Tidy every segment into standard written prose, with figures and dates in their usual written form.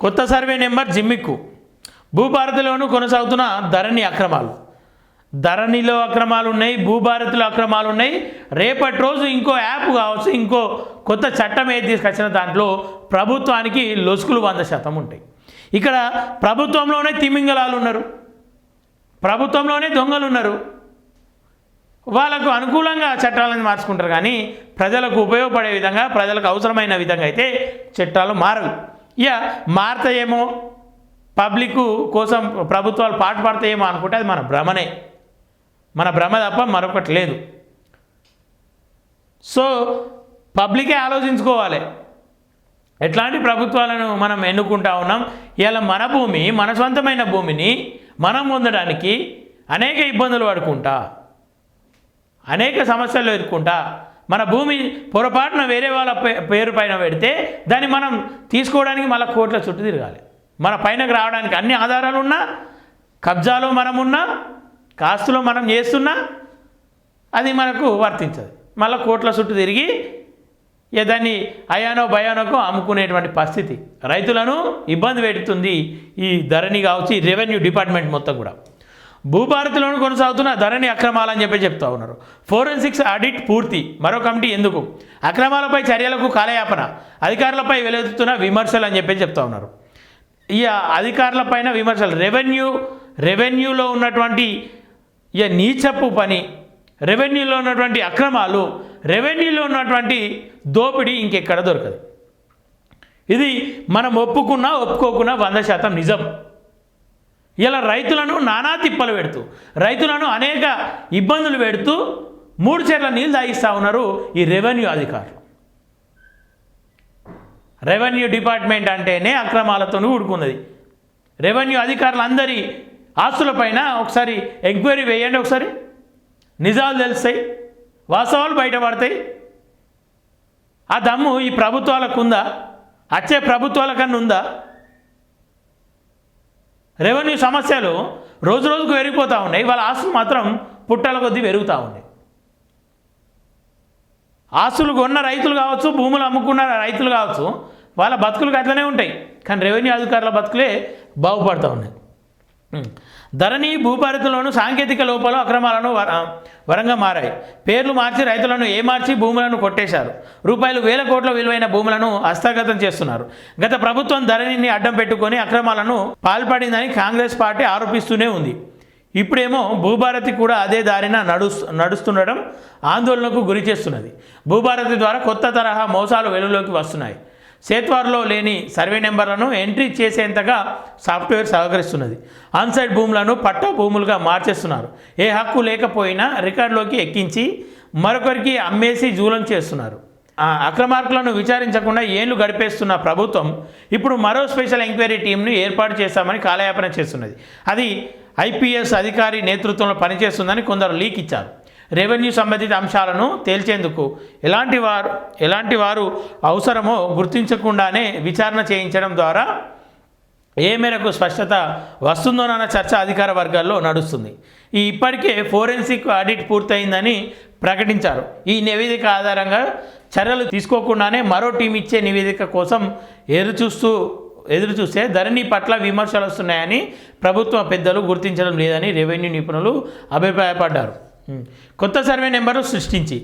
కొత్త survey number gimmick. భూభారతిలోనూ కొనసాగుతున్న ధరణి అక్రమాలు. ధరణిలో అక్రమాలు ఉన్నాయి, భూభారతిలో అక్రమాలు ఉన్నాయి. రేపటి రోజు ఇంకో యాప్ కావచ్చు, ఇంకో కొత్త చట్టం ఏది తీసుకొచ్చిన దాంట్లో ప్రభుత్వానికి లొసుకులు 100% ఉంటాయి. ఇక్కడ ప్రభుత్వంలోనే తిమింగలాలు ఉన్నారు, ప్రభుత్వంలోనే దొంగలు ఉన్నారు. వాళ్ళకు అనుకూలంగా చట్టాలను మార్చుకుంటారు, కానీ ప్రజలకు ఉపయోగపడే విధంగా, ప్రజలకు అవసరమైన విధంగా అయితే చట్టాలు మారవు. ఇక మారతాయేమో, పబ్లిక్ కోసం ప్రభుత్వాలు పాటుపడతాయేమో అనుకుంటే అది మన భ్రమనే, మన భ్రమ తప్ప మరొకటి లేదు. సో పబ్లికే ఆలోచించుకోవాలి ఎట్లాంటి ప్రభుత్వాలను మనం ఎన్నుకుంటా ఉన్నాం. ఇలా మన భూమి, మన సొంతమైన భూమిని మనం పొందడానికి అనేక ఇబ్బందులు పడుకుంటా, అనేక సమస్యలు ఎదుర్కొంటా, మన భూమి పొరపాటున వేరే వాళ్ళ పేరు పైన పెడితే దాన్ని మనం తీసుకోవడానికి మళ్ళీ కోట్ల చుట్టూ తిరగాలి. మన పైనకు రావడానికి అన్ని ఆధారాలు ఉన్నా, కబ్జాలో మనం ఉన్నా, కాస్తులో మనం చేస్తున్నా అది మనకు వర్తించదు. మళ్ళీ కోట్ల చుట్టూ తిరిగి దాన్ని అయానో భయానోకో అమ్ముకునేటువంటి పరిస్థితి రైతులను ఇబ్బంది పెడుతుంది ఈ ధరణి కావచ్చు, ఈ రెవెన్యూ డిపార్ట్మెంట్ మొత్తం కూడా. భూభారతిలోనూ కొనసాగుతున్న ధరణి అక్రమాలని చెప్తా ఉన్నారు. ఫోరెన్సిక్స్ ఆడిట్ పూర్తి, మరో కమిటీ ఎందుకు? అక్రమాలపై చర్యలకు కాలయాపన, అధికారులపై వెలువెత్తుతున్న విమర్శలు అని చెప్తా ఉన్నారు. ఈ అధికారులపైన విమర్శలు, రెవెన్యూలో ఉన్నటువంటి నీచపు పని, రెవెన్యూలో ఉన్నటువంటి అక్రమాలు, రెవెన్యూలో ఉన్నటువంటి దోపిడీ ఇంకెక్కడ దొరకదు. ఇది మనం ఒప్పుకున్నా ఒప్పుకోకున్నా 100% నిజం. ఇలా రైతులను నానా తిప్పలు పెడుతూ, రైతులను అనేక ఇబ్బందులు పెడుతూ 3 చెర్ల నీళ్ళు తాగిస్తూ ఉన్నారు ఈ రెవెన్యూ అధికారులు. రెవెన్యూ డిపార్ట్మెంట్ అంటేనే అక్రమాలతో కూడుకున్నది. రెవెన్యూ అధికారులు అందరి ఆస్తులపైన ఒకసారి ఎంక్వైరీ వేయండి, ఒకసారి నిజాలు తెలుస్తాయి, వాస్తవాలు బయటపడతాయి. ఆ దమ్ము ఈ ప్రభుత్వాలకు ఉందా? వచ్చే ప్రభుత్వాల కన్నా ఉందా? రెవెన్యూ సమస్యలు రోజు రోజుకు పెరిగిపోతూ ఉన్నాయి, వాళ్ళ ఆస్తులు మాత్రం పుట్టల కొద్దీ పెరుగుతూ ఉన్నాయి. ఆస్తులు కొన్న రైతులు కావచ్చు, భూములు అమ్ముకున్న రైతులు కావచ్చు, వాళ్ళ బతుకులు అట్లనే ఉంటాయి, కానీ రెవెన్యూ అధికారుల బతుకులే బాగుపడుతూ ఉన్నాయి. ధరణి భూభారతిలోనూ సాంకేతిక లోపాలు, అక్రమాలను వరంగా మారాయి. పేర్లు మార్చి రైతులను ఏమార్చి భూములను కొట్టేశారు. రూపాయలు 1000 కోట్ల విలువైన భూములను హస్తగతం చేస్తున్నారు. గత ప్రభుత్వం ధరణిని అడ్డం పెట్టుకొని అక్రమాలను పాల్పడిందని కాంగ్రెస్ పార్టీ ఆరోపిస్తూనే ఉంది. ఇప్పుడేమో భూభారతి కూడా అదే దారిన నడుస్తుండడం ఆందోళనకు గురి చేస్తున్నది. భూభారతి ద్వారా కొత్త తరహా మోసాలు వెలుగులోకి వస్తున్నాయి. సేత్వార్లో లేని సర్వే నెంబర్లను ఎంట్రీ చేసేంతగా సాఫ్ట్వేర్ సహకరిస్తున్నది. ఆన్సైడ్ భూములను పట్టా భూములుగా మార్చేస్తున్నారు. ఏ హక్కు లేకపోయినా రికార్డులోకి ఎక్కించి మరొకరికి అమ్మేసి జూలం చేస్తున్నారు. అక్రమార్కులను విచారించకుండా ఏళ్లు గడిపేస్తున్న ప్రభుత్వం ఇప్పుడు మరో స్పెషల్ ఎంక్వైరీ టీంను ఏర్పాటు చేస్తామని కాలయాపన చేస్తున్నది. అది ఐపీఎస్ అధికారి నేతృత్వంలో పనిచేస్తుందని కొందరు లీక్ ఇచ్చారు. రెవెన్యూ సంబంధిత అంశాలను తేల్చేందుకు ఎలాంటి వారు అవసరమో గుర్తించకుండానే విచారణ చేయించడం ద్వారా ఏ మేరకు స్పష్టత వస్తుందోనన్న చర్చ అధికార వర్గాల్లో నడుస్తుంది. ఇప్పటికే ఫోరెన్సిక్ ఆడిట్ పూర్తయిందని ప్రకటించారు. ఈ నివేదిక ఆధారంగా చర్యలు తీసుకోకుండానే మరో టీం ఇచ్చే నివేదిక కోసం ఎదురు చూస్తే ధరణి పట్ల విమర్శలు వస్తున్నాయని ప్రభుత్వ పెద్దలు గుర్తించడం లేదని రెవెన్యూ నిపుణులు అభిప్రాయపడ్డారు. కొత్త సర్వే నెంబరు సృష్టించి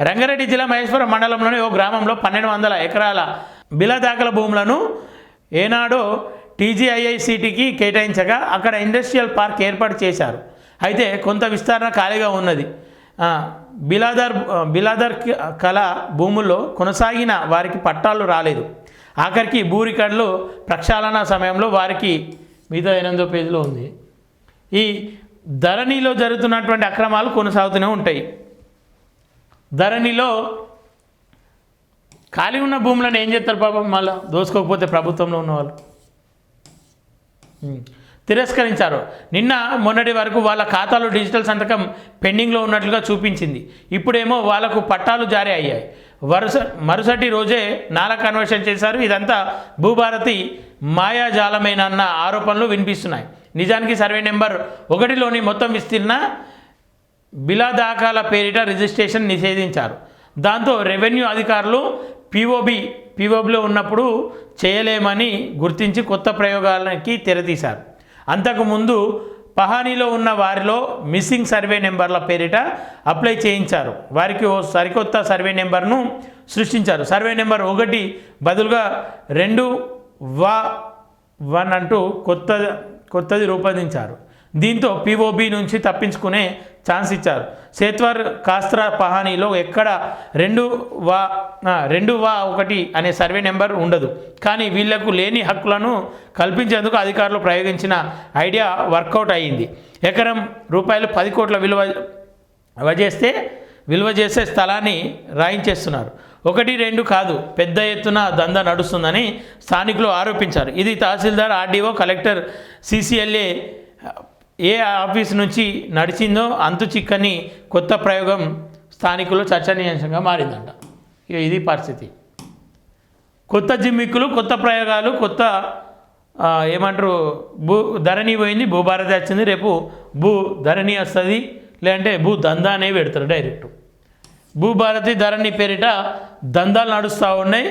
రంగారెడ్డి జిల్లా మహేశ్వరం మండలంలోని ఓ గ్రామంలో 1200 ఎకరాల బిలదాఖల భూములను ఏనాడో టీజీఐఐసిటీకి కేటాయించగా అక్కడ ఇండస్ట్రియల్ పార్క్ ఏర్పాటు చేశారు. అయితే కొంత విస్తరణ ఖాళీగా ఉన్నది. బిలాదర్ కళ భూముల్లో కొనసాగిన వారికి పట్టాలు రాలేదు. ఆఖరికి భూ రికార్డులు ప్రక్షాళన సమయంలో వారికి మిగతా 8వ పేజీలో ఉంది. ఈ ధరణిలో జరుగుతున్నటువంటి అక్రమాలు కొనసాగుతూనే ఉంటాయి. ధరణిలో ఖాళీ ఉన్న భూములను ఏం చేస్తారు పాపం, మళ్ళీ దోసుకోకపోతే ప్రభుత్వంలో ఉన్నవాళ్ళు తిరస్కరించారు. నిన్న మొన్నటి వరకు వాళ్ళ ఖాతాలో డిజిటల్ సంతకం పెండింగ్లో ఉన్నట్లుగా చూపించింది. ఇప్పుడేమో వాళ్ళకు పట్టాలు జారీ అయ్యాయి. మరుసటి రోజే నాలా కన్వర్షన్ చేశారు. ఇదంతా భూభారతి మాయాజాలమేనన్న ఆరోపణలు వినిపిస్తున్నాయి. నిజానికి సర్వే నెంబర్ 1లోని మొత్తం విస్తీర్ణ బిలాదాఖల పేరిట రిజిస్ట్రేషన్ నిషేధించారు. దాంతో రెవెన్యూ అధికారులు పిఓబి పీఓబీలో ఉన్నప్పుడు చేయలేమని గుర్తించి కొత్త ప్రయోగాలకి తెరతీశారు. అంతకుముందు పహానీలో ఉన్న వారిలో మిస్సింగ్ సర్వే నెంబర్ల పేరిట అప్లై చేయించారు. వారికి ఓ సరికొత్త సర్వే నెంబర్ను సృష్టించారు. సర్వే నెంబర్ 1 బదులుగా 2-1 అంటూ కొత్తది రూపొందించారు. దీంతో పీఓబీ నుంచి తప్పించుకునే ఛాన్స్ ఇచ్చారు. సేత్వర్ కాస్త్రా పహానీలో ఎక్కడ 2-1 అనే సర్వే నెంబర్ ఉండదు. కానీ వీళ్లకు లేని హక్కులను కల్పించేందుకు అధికారులు ప్రయోగించిన ఐడియా వర్కౌట్ అయ్యింది. ఎకరం రూపాయలు 10 కోట్ల విలువ చేసే స్థలాన్ని రాయించేస్తున్నారు. 1-2 కాదు, పెద్ద ఎత్తున దందా నడుస్తుందని స్థానికులు ఆరోపించారు. ఇది తహసీల్దార్, ఆర్డీఓ, కలెక్టర్, CCLA ఏ ఆఫీస్ నుంచి నడిచిందో అంతు చిక్కని కొత్త ప్రయోగం స్థానికులు చర్చనీయాంశంగా మారిందంట. ఇది పరిస్థితి. కొత్త జిమ్మిక్కులు, కొత్త ప్రయోగాలు, కొత్త ఏమంటారు, ధరణి పోయింది, భూభారతి వచ్చింది, రేపు ధరణి వస్తుంది, లేదంటే దందా అనేవి పెడతారు డైరెక్ట్. భూభారతి, ధరణి పేరిట దందాలు నడుస్తూ ఉన్నాయి.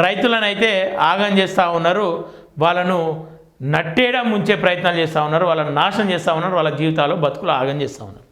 రైతులను అయితే ఆగం చేస్తూ ఉన్నారు, వాళ్ళను నట్టేయడం ముంచే ప్రయత్నాలు చేస్తూ ఉన్నారు, వాళ్ళని నాశనం చేస్తూ ఉన్నారు, వాళ్ళ జీవితాలు బతుకులు ఆగం చేస్తూ ఉన్నారు.